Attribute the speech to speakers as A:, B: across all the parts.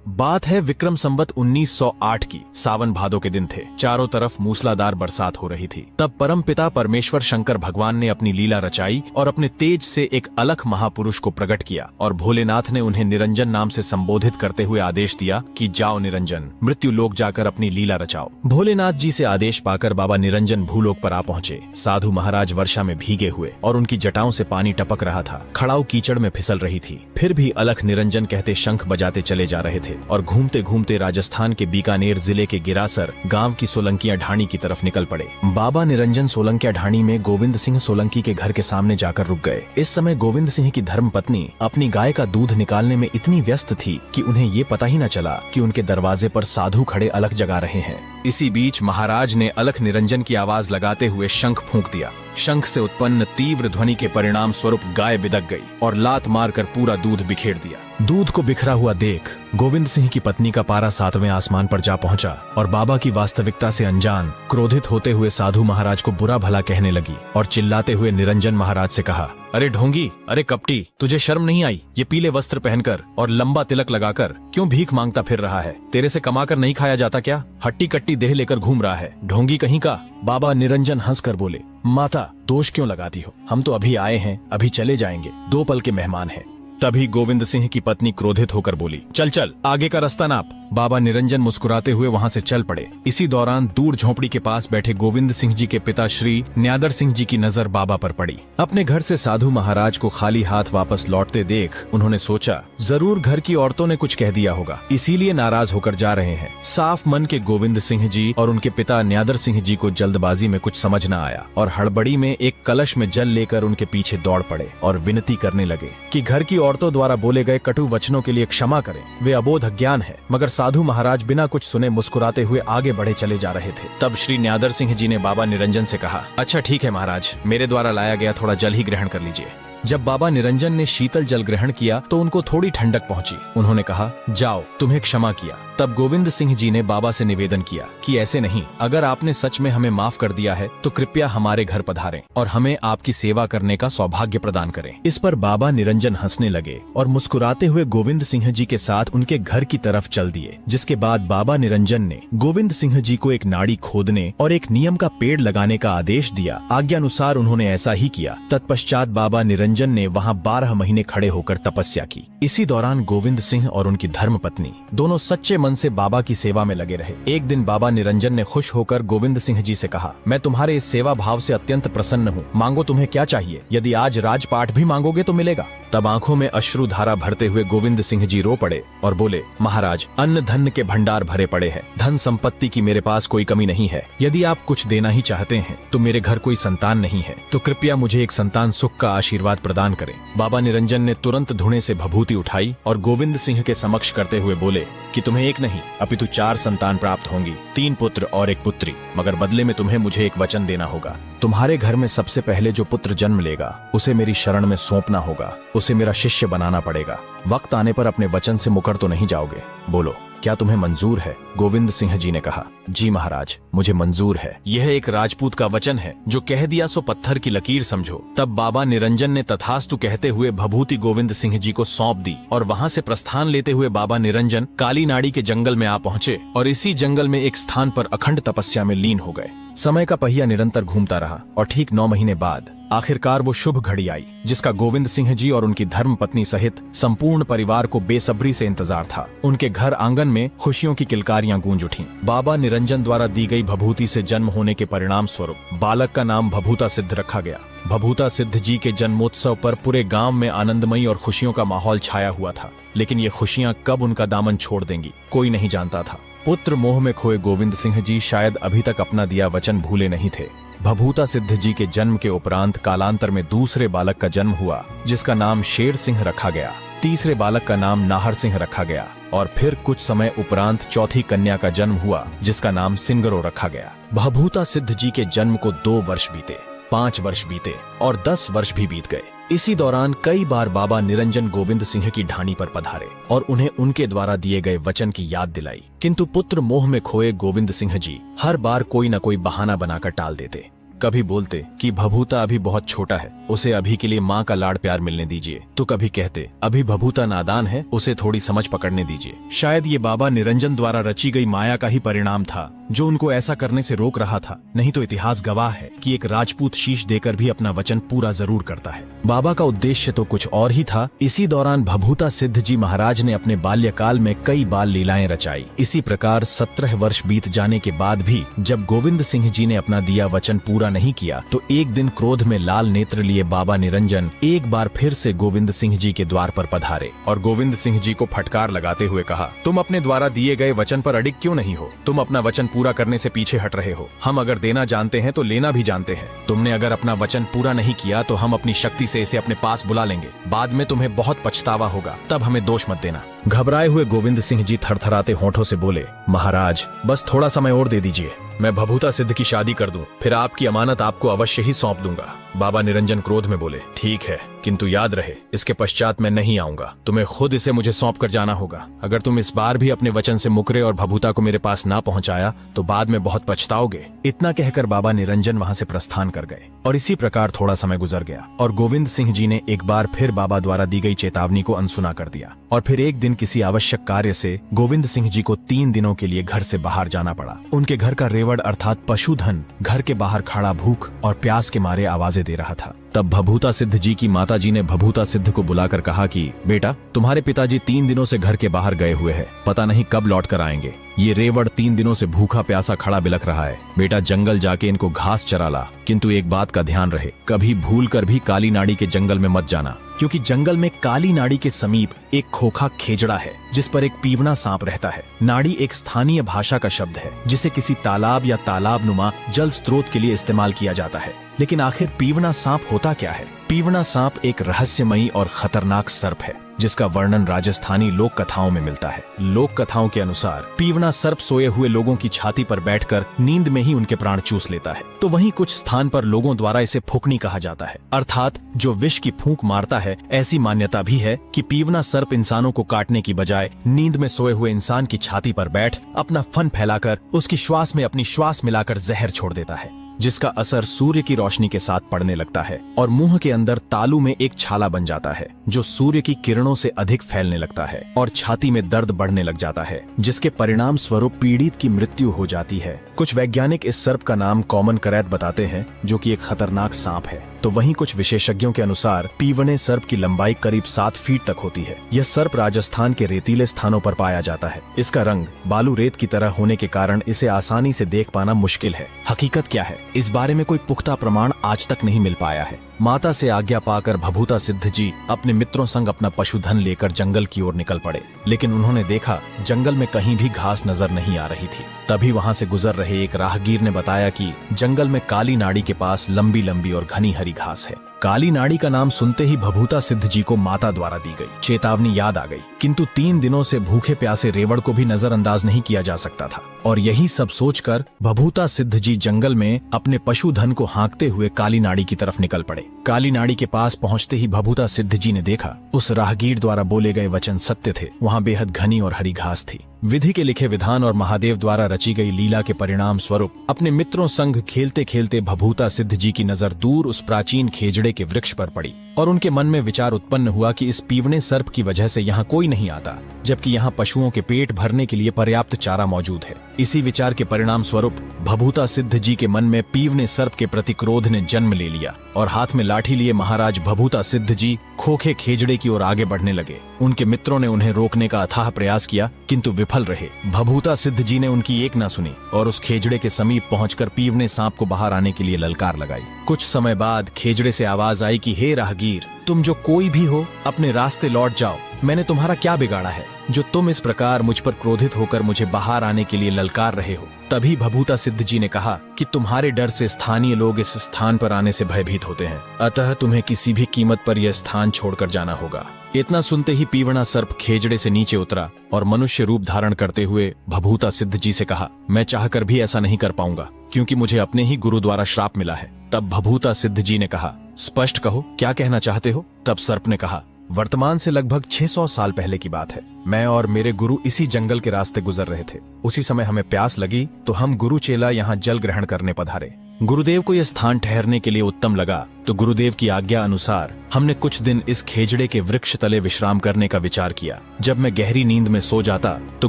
A: बात है विक्रम संवत 1908 की। सावन भादो के दिन थे। चारों तरफ मूसलाधार बरसात हो रही थी। तब परम पिता परमेश्वर शंकर भगवान ने अपनी लीला रचाई और अपने तेज से एक अलख महापुरुष को प्रकट किया और भोलेनाथ ने उन्हें निरंजन नाम से संबोधित करते हुए आदेश दिया कि जाओ निरंजन, मृत्यु लोक जाकर अपनी लीला रचाओ। भोलेनाथ जी से आदेश पाकर बाबा निरंजन भूलोक पर आ पहुँचे। साधु महाराज वर्षा में भीगे हुए और उनकी जटाओं से पानी टपक रहा था। खड़ाऊ कीचड़ में फिसल रही थी। फिर भी अलख निरंजन कहते शंख बजाते चले जा रहे थे और घूमते घूमते राजस्थान के बीकानेर जिले के गिरासर गांव की सोलंकिया ढाणी की तरफ निकल पड़े। बाबा निरंजन सोलंकिया ढाणी में गोविंद सिंह सोलंकी के घर के सामने जाकर रुक गए। इस समय गोविंद सिंह की धर्मपत्नी अपनी गाय का दूध निकालने में इतनी व्यस्त थी कि उन्हें ये पता ही न चला कि उनके दरवाजे पर साधु खड़े अलख जगा रहे हैं। इसी बीच महाराज ने अलख निरंजन की आवाज लगाते हुए शंख फूंक दिया। शंख से उत्पन्न तीव्र ध्वनि के परिणाम स्वरूप गाय बिदक गई और लात मारकर पूरा दूध बिखेर दिया। दूध को बिखरा हुआ देख गोविंद सिंह की पत्नी का पारा 7वें आसमान पर जा पहुंचा और बाबा की वास्तविकता से अनजान क्रोधित होते हुए साधु महाराज को बुरा भला कहने लगी और चिल्लाते हुए निरंजन महाराज से कहा, अरे ढोंगी, अरे कपटी, तुझे शर्म नहीं आई? ये पीले वस्त्र पहनकर और लंबा तिलक लगाकर क्यों भीख मांगता फिर रहा है? तेरे से कमाकर नहीं खाया जाता क्या? हट्टी कट्टी देह लेकर घूम रहा है, ढोंगी कहीं का। बाबा निरंजन हंसकर बोले, माता दोष क्यों लगाती हो? हम तो अभी आए हैं, अभी चले जाएंगे, 2 पल के मेहमान हैं। तभी गोविंद सिंह की पत्नी क्रोधित होकर बोली, चल चल, आगे का रास्ता नाप। बाबा निरंजन मुस्कुराते हुए वहां से चल पड़े। इसी दौरान दूर झोंपड़ी के पास बैठे गोविंद सिंह जी के पिता श्री न्यादर सिंह जी की नजर बाबा पर पड़ी। अपने घर से साधु महाराज को खाली हाथ वापस लौटते देख उन्होंने सोचा, जरूर घर की औरतों ने कुछ कह दिया होगा, इसीलिए नाराज होकर जा रहे हैं। साफ मन के गोविंद सिंह जी और उनके पिता न्यादर सिंह जी को जल्दबाजी में कुछ समझ न आया और हड़बड़ी में एक कलश में जल लेकर उनके पीछे दौड़ पड़े और विनती करने लगे कि घर की औरतों द्वारा बोले गए कटु वचनों के लिए क्षमा करें, वे अबोध अज्ञान है। मगर साधु महाराज बिना कुछ सुने मुस्कुराते हुए आगे बढ़े चले जा रहे थे। तब श्री न्यादर सिंह जी ने बाबा निरंजन से कहा, अच्छा ठीक है महाराज, मेरे द्वारा लाया गया थोड़ा जल ही ग्रहण कर लीजिए। जब बाबा निरंजन ने शीतल जल ग्रहण किया तो उनको थोड़ी ठंडक पहुंची। उन्होंने कहा, जाओ, तुम्हें क्षमा किया। तब गोविंद सिंह जी ने बाबा से निवेदन किया कि ऐसे नहीं, अगर आपने सच में हमें माफ कर दिया है तो कृपया हमारे घर पधारें और हमें आपकी सेवा करने का सौभाग्य प्रदान करें। इस पर बाबा निरंजन हंसने लगे और मुस्कुराते हुए गोविंद सिंह जी के साथ उनके घर की तरफ चल दिए। जिसके बाद बाबा निरंजन ने गोविंद सिंह जी को एक नाड़ी खोदने और एक नियम का पेड़ लगाने का आदेश दिया। आज्ञानुसार उन्होंने ऐसा ही किया। तत्पश्चात बाबा निरंजन ने वहाँ 12 महीने खड़े होकर तपस्या की। इसी दौरान गोविंद सिंह और उनकी धर्मपत्नी दोनों सच्चे मन से बाबा की सेवा में लगे रहे। एक दिन बाबा निरंजन ने खुश होकर गोविंद सिंह जी से कहा, मैं तुम्हारे इस सेवा भाव से अत्यंत प्रसन्न हूँ, मांगो तुम्हें क्या चाहिए, यदि आज राजपाठ भी मांगोगे तो मिलेगा। तब आंखों में अश्रु धारा भरते हुए गोविंद सिंह जी रो पड़े और बोले, महाराज, अन्न धन के भंडार भरे पड़े हैं, धन संपत्ति की मेरे पास कोई कमी नहीं है। यदि आप कुछ देना ही चाहते हैं तो मेरे घर कोई संतान नहीं है, तो कृपया मुझे एक संतान सुख का आशीर्वाद प्रदान करें। बाबा निरंजन ने तुरंत धुने से भभूति उठाई और गोविंद सिंह के समक्ष करते हुए बोले कि तुम्हें एक नहीं अपितु 4 संतान प्राप्त होंगी, 3 पुत्र और 1 पुत्री, मगर बदले में तुम्हें मुझे एक वचन देना होगा। तुम्हारे घर में सबसे पहले जो पुत्र जन्म लेगा उसे मेरी शरण में सौंपना होगा, उसे मेरा शिष्य बनाना पड़ेगा। वक्त आने पर अपने वचन से मुकर तो नहीं जाओगे? बोलो, क्या तुम्हें मंजूर है? गोविंद सिंह जी ने कहा, जी महाराज, मुझे मंजूर है। यह एक राजपूत का वचन है, जो कह दिया सो पत्थर की लकीर समझो। तब बाबा निरंजन ने तथास्तु कहते हुए भभूति गोविंद सिंह जी को सौंप दी और वहाँ से प्रस्थान लेते हुए बाबा निरंजन काली नाड़ी के जंगल में आ पहुँचे और इसी जंगल में एक स्थान पर अखंड तपस्या में लीन हो गए। समय का पहिया निरंतर घूमता रहा और ठीक 9 महीने बाद आखिरकार वो शुभ घड़ी आई, जिसका गोविंद सिंह जी और उनकी धर्मपत्नी सहित संपूर्ण परिवार को बेसब्री से इंतजार था। उनके घर आंगन में खुशियों की किलकारियां गूंज उठीं। बाबा निरंजन द्वारा दी गई भभूति से जन्म होने के परिणाम स्वरूप बालक का नाम भभूता सिद्ध रखा गया। भभूता सिद्ध जी के जन्मोत्सव पर पूरे गांव में आनंदमयी और खुशियों का माहौल छाया हुआ था, लेकिन ये खुशियां कब उनका दामन छोड़ देंगी कोई नहीं जानता था। पुत्र मोह में खोए गोविंद सिंह जी शायद अभी तक अपना दिया वचन भूले नहीं थे। भभूता सिद्ध जी के जन्म के उपरांत कालांतर में दूसरे बालक का जन्म हुआ, जिसका नाम शेर सिंह रखा गया। तीसरे बालक का नाम नाहर सिंह रखा गया और फिर कुछ समय उपरांत चौथी कन्या का जन्म हुआ, जिसका नाम सिंगरो रखा गया। भभूता सिद्ध जी के जन्म को 2 वर्ष बीते, 5 वर्ष बीते और 10 वर्ष भी बीत गए। इसी दौरान कई बार बाबा निरंजन गोविंद सिंह की ढाणी पर पधारे और उन्हें उनके द्वारा दिए गए वचन की याद दिलाई, किंतु पुत्र मोह में खोए गोविंद सिंह जी हर बार कोई न कोई बहाना बनाकर टाल देते। कभी बोलते कि भभूता अभी बहुत छोटा है, उसे अभी के लिए माँ का लाड प्यार मिलने दीजिए, तो कभी कहते अभी भभूता नादान है, उसे थोड़ी समझ पकड़ने दीजिए। शायद ये बाबा निरंजन द्वारा रची गई माया का ही परिणाम था जो उनको ऐसा करने से रोक रहा था, नहीं तो इतिहास गवाह है कि एक राजपूत शीश देकर भी अपना वचन पूरा जरूर करता है। बाबा का उद्देश्य तो कुछ और ही था। इसी दौरान भभूता सिद्ध जी महाराज ने अपने बाल्यकाल में कई बाल लीलाएं रचाई। इसी प्रकार 17 वर्ष बीत जाने के बाद भी जब गोविंद सिंह जी ने अपना दिया वचन पूरा नहीं किया, तो एक दिन क्रोध में लाल नेत्र लिए बाबा निरंजन एक बार फिर से गोविंद सिंह जी के द्वार पर पधारे और गोविंद सिंह जी को फटकार लगाते हुए कहा, तुम अपने द्वारा दिए गए वचन पर अडिग क्यों नहीं हो? तुम अपना वचन पूरा करने से पीछे हट रहे हो। हम अगर देना जानते हैं तो लेना भी जानते हैं। तुमने अगर अपना वचन पूरा नहीं किया तो हम अपनी शक्ति से इसे अपने पास बुला लेंगे। बाद में तुम्हें बहुत पछतावा होगा, तब हमें दोष मत देना। घबराए हुए गोविंद सिंह जी थरथराते होंठों से बोले, महाराज बस थोड़ा समय और दे दीजिए, मैं भभूता सिद्ध की शादी कर दूं, फिर आपकी अमानत आपको अवश्य ही सौंप दूंगा। बाबा निरंजन क्रोध में बोले, ठीक है, किंतु याद रहे इसके पश्चात मैं नहीं आऊंगा। तुम्हें खुद इसे मुझे सौंप कर जाना होगा। अगर तुम इस बार भी अपने वचन से मुकरे और भभूता को मेरे पास ना पहुंचाया तो बाद में बहुत पछताओगे। इतना कहकर बाबा निरंजन वहां से प्रस्थान कर गए और इसी प्रकार थोड़ा समय गुजर गया और गोविंद सिंह जी ने एक बार फिर बाबा द्वारा दी गई चेतावनी को अनसुना कर दिया और फिर एक दिन किसी आवश्यक कार्य से गोविंद सिंह जी को 3 दिनों के लिए घर से बाहर जाना पड़ा। उनके घर का रेवड़ अर्थात पशुधन घर के बाहर खड़ा भूख और प्यास के मारे आवाजें दे रहा था। तब भभूता सिद्ध जी की माता जी ने भभूता सिद्ध को बुलाकर कहा कि बेटा, तुम्हारे पिताजी 3 दिनों से घर के बाहर गए हुए हैं, पता नहीं कब लौट कर आएंगे। ये रेवड़ 3 दिनों से भूखा प्यासा खड़ा बिलख रहा है। बेटा जंगल जाके इनको घास चरा ला, किंतु एक बात का ध्यान रहे, कभी भूल कर भी काली नाड़ी के जंगल में मत जाना, क्योंकि जंगल में काली नाड़ी के समीप एक खोखा खेजड़ा है जिस पर एक पीवना सांप रहता है। नाड़ी एक स्थानीय भाषा का शब्द है जिसे किसी तालाब या तालाब नुमा जल स्रोत के लिए इस्तेमाल किया जाता है। लेकिन आखिर पीवना सांप होता क्या है? पीवना सांप एक रहस्यमयी और खतरनाक सर्प है जिसका वर्णन राजस्थानी लोक कथाओं में मिलता है। लोक कथाओं के अनुसार पीवना सर्प सोए हुए लोगों की छाती पर बैठकर नींद में ही उनके प्राण चूस लेता है। तो वहीं कुछ स्थान पर लोगों द्वारा इसे फूकनी कहा जाता है, अर्थात जो विष की फूंक मारता है। ऐसी मान्यता भी है कि पीवना सर्प इंसानों को काटने की बजाय नींद में सोए हुए इंसान की छाती पर बैठ अपना फन फैलाकर उसकी श्वास में अपनी श्वास मिलाकर जहर छोड़ देता है, जिसका असर सूर्य की रोशनी के साथ पड़ने लगता है और मुंह के अंदर तालू में एक छाला बन जाता है जो सूर्य की किरणों से अधिक फैलने लगता है और छाती में दर्द बढ़ने लग जाता है, जिसके परिणाम स्वरूप पीड़ित की मृत्यु हो जाती है। कुछ वैज्ञानिक इस सर्प का नाम कॉमन करैत बताते हैं जो कि एक खतरनाक सांप है। तो वहीं कुछ विशेषज्ञों के अनुसार पीवने सर्प की लंबाई करीब 7 फीट तक होती है। यह सर्प राजस्थान के रेतीले स्थानों पर पाया जाता है। इसका रंग बालू रेत की तरह होने के कारण इसे आसानी से देख पाना मुश्किल है। हकीकत क्या है, इस बारे में कोई पुख्ता प्रमाण आज तक नहीं मिल पाया है। माता से आज्ञा पाकर भभूता सिद्ध जी अपने मित्रों संग अपना पशुधन लेकर जंगल की ओर निकल पड़े, लेकिन उन्होंने देखा जंगल में कहीं भी घास नजर नहीं आ रही थी। तभी वहां से गुजर रहे एक राहगीर ने बताया कि जंगल में काली नाड़ी के पास लंबी लंबी और घनी हरी घास है। काली नाड़ी का नाम सुनते ही भभूता सिद्ध जी को माता द्वारा दी गई चेतावनी याद आ गई, किंतु 3 दिनों से भूखे प्यासे रेवड़ को भी नजरअंदाज नहीं किया जा सकता था। और यही सब सोचकर भभूता सिद्ध जी जंगल में अपने पशुधन को हाँकते हुए काली नाड़ी की तरफ निकल पड़े। काली नाड़ी के पास पहुंचते ही भभूता सिद्ध जी ने देखा उस राहगीर द्वारा बोले गए वचन सत्य थे। वहां बेहद घनी और हरी घास थी। विधि के लिखे विधान और महादेव द्वारा रची गई लीला के परिणाम स्वरूप अपने मित्रों संग खेलते खेलते भभूता सिद्ध जी की नजर दूर उस प्राचीन खेजड़े के वृक्ष पर पड़ी और उनके मन में विचार उत्पन्न हुआ कि इस पीवने सर्प की वजह से यहाँ कोई नहीं आता, जबकि यहाँ पशुओं के पेट भरने के लिए पर्याप्त चारा मौजूद है। इसी विचार के परिणाम स्वरूप भभूता सिद्ध जी के मन में पीवने सर्प के प्रति क्रोध ने जन्म ले लिया और हाथ में लाठी लिए महाराज भभूता सिद्ध जी खोखे खेजड़े की ओर आगे बढ़ने लगे। उनके मित्रों ने उन्हें रोकने का अथाह प्रयास किया, किंतु विफल रहे। भभूता सिद्ध जी ने उनकी एक न सुनी और उस खेजड़े के समीप पहुंचकर पीवने सांप को बाहर आने के लिए ललकार लगाई। कुछ समय बाद खेजड़े से आवाज आई कि हे राहगीर, तुम जो कोई भी हो अपने रास्ते लौट जाओ। मैंने तुम्हारा क्या बिगाड़ा है जो तुम इस प्रकार मुझ पर क्रोधित होकर मुझे बाहर आने के लिए ललकार रहे हो? तभी भभूता सिद्ध जी ने कहा कि तुम्हारे डर से स्थानीय लोग इस स्थान पर आने से भयभीत होते हैं, अतः तुम्हें किसी भी कीमत पर यह स्थान छोड़कर जाना होगा। इतना सुनते ही पीवना सर्प खेजड़े से नीचे उतरा और मनुष्य रूप धारण करते हुए भभूता सिद्ध जी से कहा, मैं चाहकर भी ऐसा नहीं कर पाऊंगा क्योंकि मुझे अपने ही गुरु द्वारा श्राप मिला है। तब भभूता सिद्ध जी ने कहा, स्पष्ट कहो क्या कहना चाहते हो? तब सर्प ने कहा, वर्तमान से लगभग 600 साल पहले की बात है। मैं और मेरे गुरु इसी जंगल के रास्ते गुजर रहे थे। उसी समय हमें प्यास लगी तो हम गुरु चेला यहाँ जल ग्रहण करने पधारे। गुरुदेव को यह स्थान ठहरने के लिए उत्तम लगा तो गुरुदेव की आज्ञा अनुसार हमने कुछ दिन इस खेजड़े के वृक्ष तले विश्राम करने का विचार किया। जब मैं गहरी नींद में सो जाता तो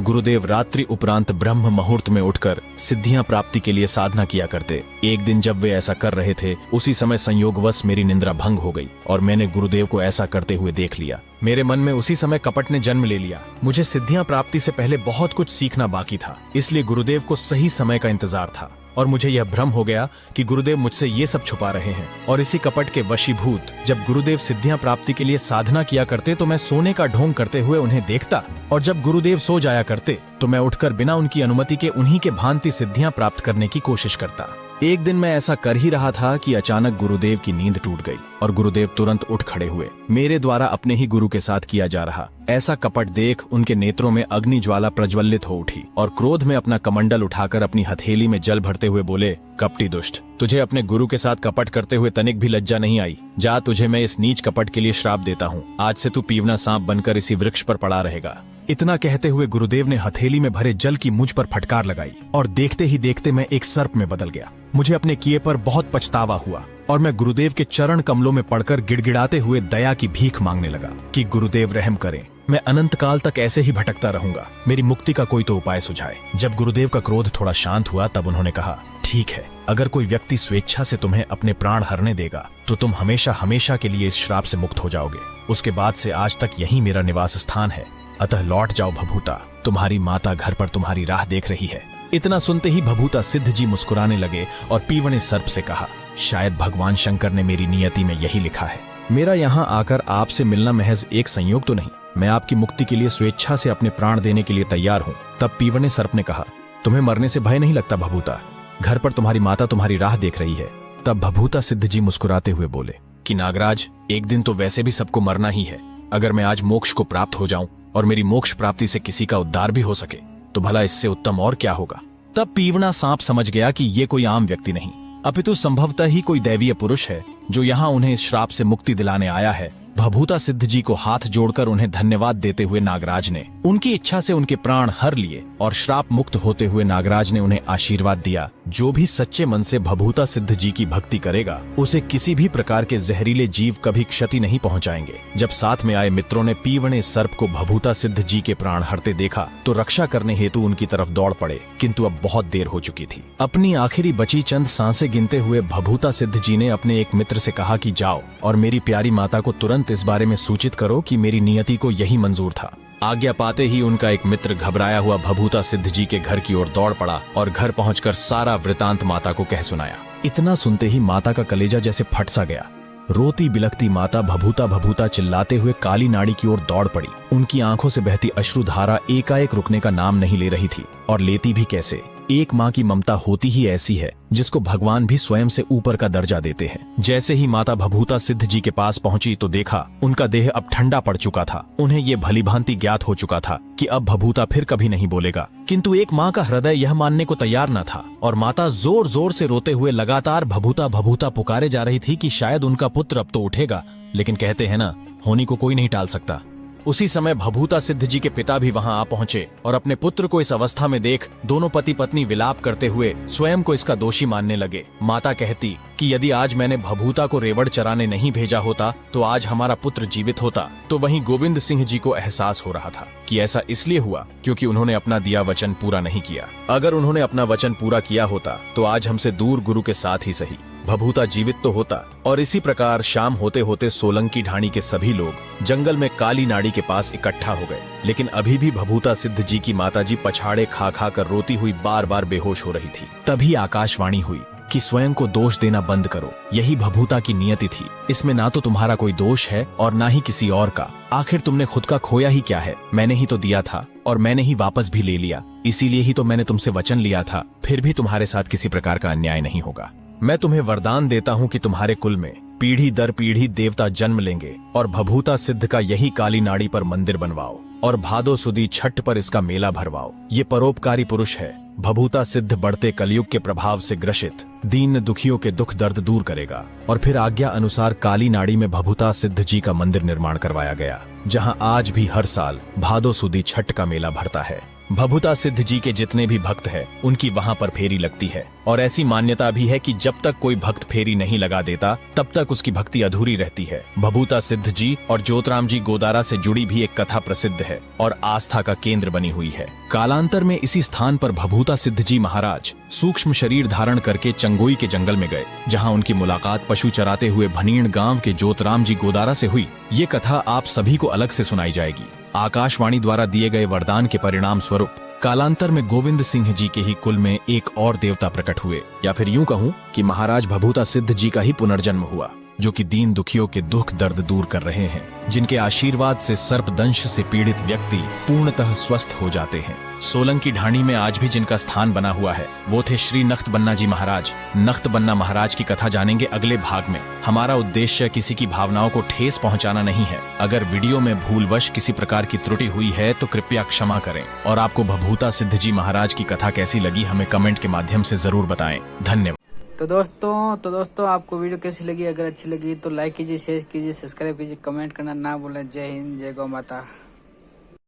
A: गुरुदेव रात्रि उपरांत ब्रह्म मुहूर्त में उठकर सिद्धियां प्राप्ति के लिए साधना किया करते। एक दिन जब वे ऐसा कर रहे थे उसी समय संयोगवश मेरी निंद्रा भंग हो गई और मैंने गुरुदेव को ऐसा करते हुए देख लिया। मेरे मन में उसी समय कपट ने जन्म ले लिया। मुझे सिद्धियां प्राप्ति से पहले बहुत कुछ सीखना बाकी था, इसलिए गुरुदेव को सही समय का इंतजार था और मुझे यह भ्रम हो गया कि गुरुदेव मुझसे ये सब छुपा रहे हैं। और इसी कपट के वशीभूत जब गुरुदेव सिद्धियां प्राप्ति के लिए साधना किया करते तो मैं सोने का ढोंग करते हुए उन्हें देखता, और जब गुरुदेव सो जाया करते तो मैं उठकर बिना उनकी अनुमति के उन्हीं के भांति सिद्धियां प्राप्त करने की कोशिश करता। एक दिन मैं ऐसा कर ही रहा था कि अचानक गुरुदेव की नींद टूट गई और गुरुदेव तुरंत उठ खड़े हुए। मेरे द्वारा अपने ही गुरु के साथ किया जा रहा ऐसा कपट देख उनके नेत्रों में अग्नि ज्वाला प्रज्वलित हो उठी और क्रोध में अपना कमंडल उठाकर अपनी हथेली में जल भरते हुए बोले, कपटी दुष्ट, तुझे अपने गुरु के साथ कपट करते हुए तनिक भी लज्जा नहीं आई? जा, तुझे मैं इस नीच कपट के लिए श्राप देता हूँ। आज से तू पीवना सांप बनकर इसी वृक्ष पर पड़ा रहेगा। इतना कहते हुए गुरुदेव ने हथेली में भरे जल की मुझ पर फटकार लगाई और देखते ही देखते मैं एक सर्प में बदल गया। मुझे अपने किए पर बहुत पछतावा हुआ और मैं गुरुदेव के चरण कमलों में पड़कर गिड़गिड़ाते हुए दया की भीख मांगने लगा कि गुरुदेव रहम करें, मैं अनंत काल तक ऐसे ही भटकता रहूंगा, मेरी मुक्ति का कोई तो उपाय सुझाए। जब गुरुदेव का क्रोध थोड़ा शांत हुआ तब उन्होंने कहा, ठीक है, अगर कोई व्यक्ति स्वेच्छा से तुम्हें अपने प्राण हरने देगा तो तुम हमेशा हमेशा के लिए इस श्राप से मुक्त हो जाओगे। उसके बाद से आज तक यही मेरा निवास स्थान है, अतः लौट जाओ भभूता, तुम्हारी माता घर पर तुम्हारी राह देख रही है। इतना सुनते ही भभूता सिद्ध जी मुस्कुराने लगे और पीवने सर्प से कहा, शायद भगवान शंकर ने मेरी नियति में यही लिखा है। मेरा यहाँ आकर आपसे मिलना महज एक संयोग तो नहीं, मैं आपकी मुक्ति के लिए स्वेच्छा से अपने प्राण देने के लिए तैयार हूँ। तब पीवने सर्प ने कहा, तुम्हें मरने से भय नहीं लगता भभूता? घर पर तुम्हारी माता तुम्हारी राह देख रही है। तब भभूता सिद्ध जी मुस्कुराते हुए बोले कि नागराज, एक दिन तो वैसे भी सबको मरना ही है। अगर मैं आज मोक्ष को प्राप्त हो जाऊं और मेरी मोक्ष प्राप्ति से किसी का उद्धार भी हो सके तो भला इससे उत्तम और क्या होगा। तब पीवना सांप समझ गया कि ये कोई आम व्यक्ति नहीं अपितु संभवतः ही कोई दैवीय पुरुष है जो यहाँ उन्हें इस श्राप से मुक्ति दिलाने आया है। भभूता सिद्ध जी को हाथ जोड़कर उन्हें धन्यवाद देते हुए नागराज ने उनकी इच्छा से उनके प्राण हर लिए और श्राप मुक्त होते हुए नागराज ने उन्हें आशीर्वाद दिया, जो भी सच्चे मन से भभूता सिद्ध जी की भक्ति करेगा उसे किसी भी प्रकार के जहरीले जीव कभी क्षति नहीं पहुंचाएंगे। जब साथ में आए मित्रों ने पीवने सर्प को भभूता सिद्ध जी के प्राण हरते देखा तो रक्षा करने हेतु उनकी तरफ दौड़ पड़े, किंतु अब बहुत देर हो चुकी थी। अपनी आखिरी बची चंद सांसें गिनते हुए भभूता सिद्ध जी ने अपने एक मित्र से कहा कि जाओ और मेरी प्यारी माता को तुरंत इस बारे में सूचित करो कि मेरी नियति को यही मंजूर था। आज्ञा पाते ही उनका एक मित्र घबराया हुआ भभूता सिद्ध जी के घर की ओर दौड़ पड़ा और घर पहुंचकर सारा वृतांत माता को कह सुनाया। इतना सुनते ही माता का कलेजा जैसे फट सा गया। रोती बिलखती माता भभूता भभूता चिल्लाते हुए काली नाड़ी की ओर दौड़ पड़ी। उनकी आंखों से बहती अश्रुधारा एकाएक रुकने का नाम नहीं ले रही थी, और लेती भी कैसे। एक माँ की ममता होती ही ऐसी है जिसको भगवान भी स्वयं से ऊपर का दर्जा देते हैं। जैसे ही माता भभूता सिद्ध जी के पास पहुंची तो देखा उनका देह अब ठंडा पड़ चुका था। उन्हें ये भलीभांति ज्ञात हो चुका था कि अब भभूता फिर कभी नहीं बोलेगा, किंतु एक माँ का हृदय यह मानने को तैयार न था और माता जोर जोर से रोते हुए लगातार भभूता भभूता पुकारे जा रही थी कि शायद उनका पुत्र अब तो उठेगा, लेकिन कहते हैं ना, होनी को कोई नहीं टाल सकता। उसी समय भभूता सिद्ध जी के पिता भी वहां आ पहुंचे और अपने पुत्र को इस अवस्था में देख दोनों पति पत्नी विलाप करते हुए स्वयं को इसका दोषी मानने लगे। माता कहती कि यदि आज मैंने भभूता को रेवड़ चराने नहीं भेजा होता तो आज हमारा पुत्र जीवित होता। तो वहीं गोविंद सिंह जी को एहसास हो रहा था कि ऐसा इसलिए हुआ क्योंकि उन्होंने अपना दिया वचन पूरा नहीं किया। अगर उन्होंने अपना वचन पूरा किया होता तो आज हमसे दूर गुरु के साथ ही सही भभूता जीवित तो होता। और इसी प्रकार शाम होते होते सोलंकी ढाणी के सभी लोग जंगल में काली नाड़ी के पास इकट्ठा हो गए, लेकिन अभी भी भभूता सिद्ध जी की माताजी पछाड़े खा खा कर रोती हुई बार बार बेहोश हो रही थी। तभी आकाशवाणी हुई कि स्वयं को दोष देना बंद करो, यही भभूता की नियति थी। इसमें ना तो तुम्हारा कोई दोष है और ना ही किसी और का। आखिर तुमने खुद का खोया ही क्या है? मैंने ही तो दिया था और मैंने ही वापस भी ले लिया, इसीलिए ही तो मैंने तुमसे वचन लिया था। फिर भी तुम्हारे साथ किसी प्रकार का अन्याय नहीं होगा। मैं तुम्हें वरदान देता हूँ कि तुम्हारे कुल में पीढ़ी दर पीढ़ी देवता जन्म लेंगे और भभूता सिद्ध का यही काली नाड़ी पर मंदिर बनवाओ। और भादो सुदी छठ पर इसका मेला भरवाओ। ये परोपकारी पुरुष है, भभूता सिद्ध बढ़ते कलयुग के प्रभाव से ग्रसित दीन दुखियों के दुख दर्द दूर करेगा। और फिर आज्ञा अनुसार काली नाड़ी में भभूता सिद्ध जी का मंदिर निर्माण करवाया गया, जहां आज भी हर साल भादो सुदी छठ का मेला भरता है। भभूता सिद्ध जी के जितने भी भक्त हैं, उनकी वहां पर फेरी लगती है। और ऐसी मान्यता भी है कि जब तक कोई भक्त फेरी नहीं लगा देता, तब तक उसकी भक्ति अधूरी रहती है। भभूता सिद्ध जी और ज्योतराम जी गोदारा से जुड़ी भी एक कथा प्रसिद्ध है और आस्था का केंद्र बनी हुई है। कालांतर में इसी स्थान पर भभूता सिद्ध जी महाराज सूक्ष्म शरीर धारण करके चंगोई के जंगल में गए, जहां उनकी मुलाकात पशु चराते हुए भनीण गांव के ज्योतराम जी गोदारा से हुई। ये कथा आप सभी को अलग से सुनाई जाएगी। आकाशवाणी द्वारा दिए गए वरदान के परिणाम स्वरूप कालांतर में गोविंद सिंह जी के ही कुल में एक और देवता प्रकट हुए, या फिर यूं कहूं कि महाराज भभूता सिद्ध जी का ही पुनर्जन्म हुआ, जो कि दीन दुखियों के दुख दर्द दूर कर रहे हैं, जिनके आशीर्वाद से सर्पदंश से पीड़ित व्यक्ति पूर्णतः स्वस्थ हो जाते हैं। सोलंकी ढाणी में आज भी जिनका स्थान बना हुआ है, वो थे श्री नख्तबन्ना जी महाराज। नख्तबन्ना महाराज की कथा जानेंगे अगले भाग में। हमारा उद्देश्य किसी की भावनाओं को ठेस पहुंचाना नहीं है। अगर वीडियो में भूलवश किसी प्रकार की त्रुटि हुई है तो कृपया क्षमा करें। और आपको भभूता सिद्ध जी महाराज की कथा कैसी लगी, हमें कमेंट के माध्यम से जरूर बताएं। धन्यवाद।
B: तो दोस्तों आपको वीडियो कैसी लगी? अगर अच्छी लगी तो लाइक कीजिए, शेयर कीजिए, सब्सक्राइब कीजिए, कमेंट करना ना भूलें। जय हिंद, जय गौ माता।